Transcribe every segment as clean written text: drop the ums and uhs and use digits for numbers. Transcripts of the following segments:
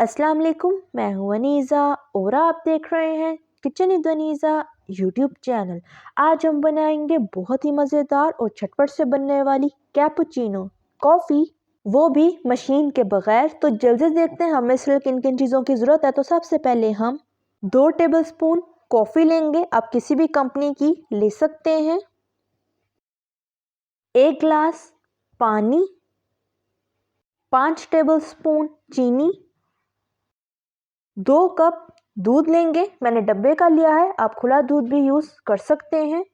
अस्सलाम वालेकुम, मैं हूँ अनीज़ा और आप देख रहे हैं kitchen with Aniza YouTube channel. आज हम बनाएंगे बहुत ही मज़ेदार और झटपट से बनने वाली कैपुचिनो कॉफ़ी, वो भी मशीन के बगैर। तो जल्दी से देखते हैं हमें सिर्फ किन किन चीज़ों की ज़रूरत है। तो सबसे पहले हम 2 टेबलस्पून कॉफ़ी लेंगे, आप किसी भी कंपनी की ले सकते हैं। 1 गिलास पानी, 5 टेबलस्पून चीनी, 2 कप दूध लेंगे, मैंने डब्बे का लिया है, आप खुला दूध भी यूज़ कर सकते हैं।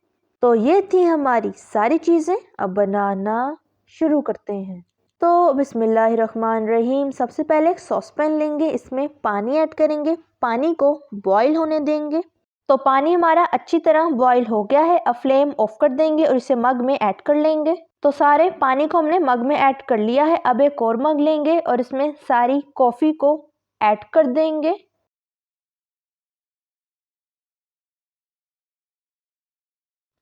तो ये थी हमारी सारी चीज़ें, अब बनाना शुरू करते हैं। तो बिस्मिल्लाहिर्रहमानिर्रहीम। सबसे पहले एक सॉसपैन लेंगे, इसमें पानी ऐड करेंगे, पानी को बॉईल होने देंगे। तो पानी हमारा अच्छी तरह बॉईल हो गया है, अब फ्लेम ऑफ कर देंगे और इसे मग में ऐड कर लेंगे। तो सारे पानी को हमने मग में ऐड कर लिया है। अब एक और मग लेंगे और इसमें सारी कॉफ़ी को ऐड कर देंगे।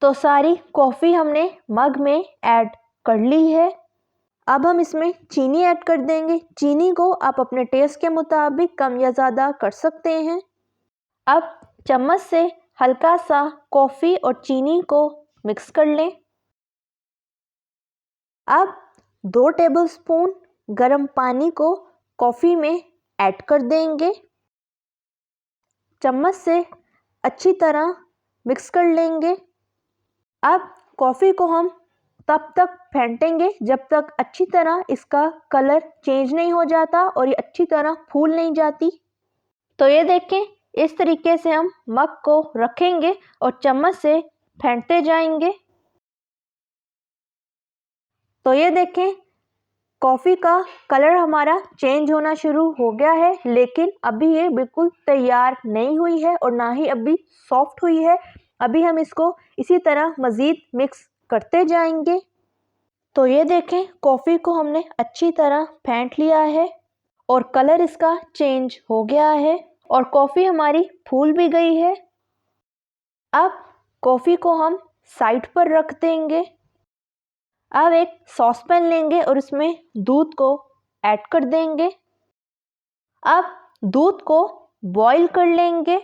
तो सारी कॉफ़ी हमने मग में ऐड कर ली है। अब हम इसमें चीनी ऐड कर देंगे। चीनी को आप अपने टेस्ट के मुताबिक कम या ज़्यादा कर सकते हैं। अब चम्मच से हल्का सा कॉफ़ी और चीनी को मिक्स कर लें। अब 2 टेबलस्पून गर्म पानी को कॉफ़ी में ऐड कर देंगे। चम्मच से अच्छी तरह मिक्स कर लेंगे। अब कॉफ़ी को हम तब तक फेंटेंगे जब तक अच्छी तरह इसका कलर चेंज नहीं हो जाता और ये अच्छी तरह फूल नहीं जाती। तो ये देखें, इस तरीके से हम मग को रखेंगे और चम्मच से फेंटते जाएंगे। तो ये देखें, कॉफ़ी का कलर हमारा चेंज होना शुरू हो गया है, लेकिन अभी ये बिल्कुल तैयार नहीं हुई है और ना ही अभी सॉफ्ट हुई है। अभी हम इसको इसी तरह मज़ीद मिक्स करते जाएंगे। तो ये देखें, कॉफ़ी को हमने अच्छी तरह फेंट लिया है और कलर इसका चेंज हो गया है और कॉफ़ी हमारी फूल भी गई है। अब कॉफ़ी को हम साइड पर रख देंगे। अब एक सॉसपैन लेंगे और उसमें दूध को ऐड कर देंगे। अब दूध को बॉईल कर लेंगे।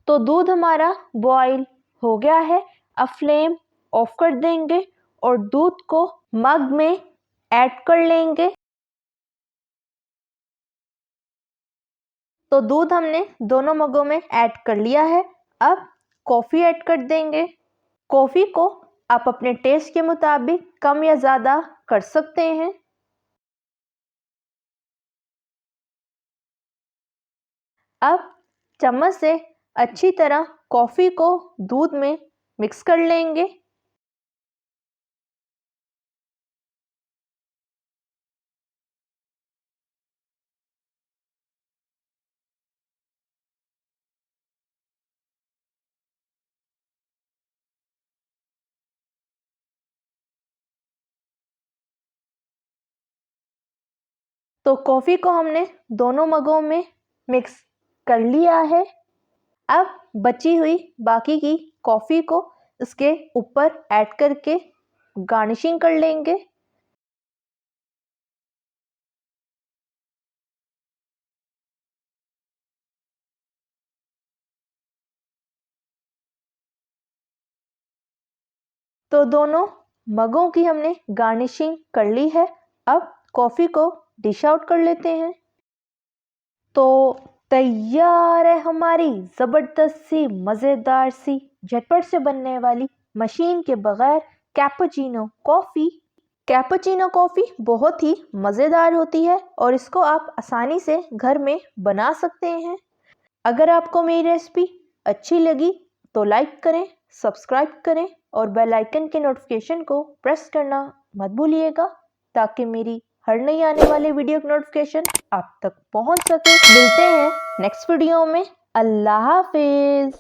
तो दूध हमारा बॉईल हो गया है, अब फ्लेम ऑफ कर देंगे और दूध को मग में ऐड कर लेंगे। तो दूध हमने दोनों मगों में ऐड कर लिया है। अब कॉफ़ी ऐड कर देंगे। कॉफ़ी को आप अपने टेस्ट के मुताबिक कम या ज़्यादा कर सकते हैं। अब चम्मच से अच्छी तरह कॉफ़ी को दूध में मिक्स कर लेंगे। तो कॉफ़ी को हमने दोनों मगों में मिक्स कर लिया है। अब बची हुई बाकी की कॉफ़ी को इसके ऊपर ऐड करके गार्निशिंग कर लेंगे। तो दोनों मगों की हमने गार्निशिंग कर ली है। अब कॉफ़ी को डिश आउट कर लेते हैं। तो तैयार है हमारी ज़बरदस्त सी मज़ेदार सी झटपट से बनने वाली मशीन के बगैर कैपुचिनो कॉफ़ी। कैपुचिनो कॉफ़ी बहुत ही मज़ेदार होती है और इसको आप आसानी से घर में बना सकते हैं। अगर आपको मेरी रेसिपी अच्छी लगी तो लाइक करें, सब्सक्राइब करें और बेल आइकन के नोटिफिकेशन को प्रेस करना मत भूलिएगा, ताकि मेरी हर नई आने वाले वीडियो की नोटिफिकेशन आप तक पहुंच सके। मिलते हैं नेक्स्ट वीडियो में। अल्लाह हाफिज़।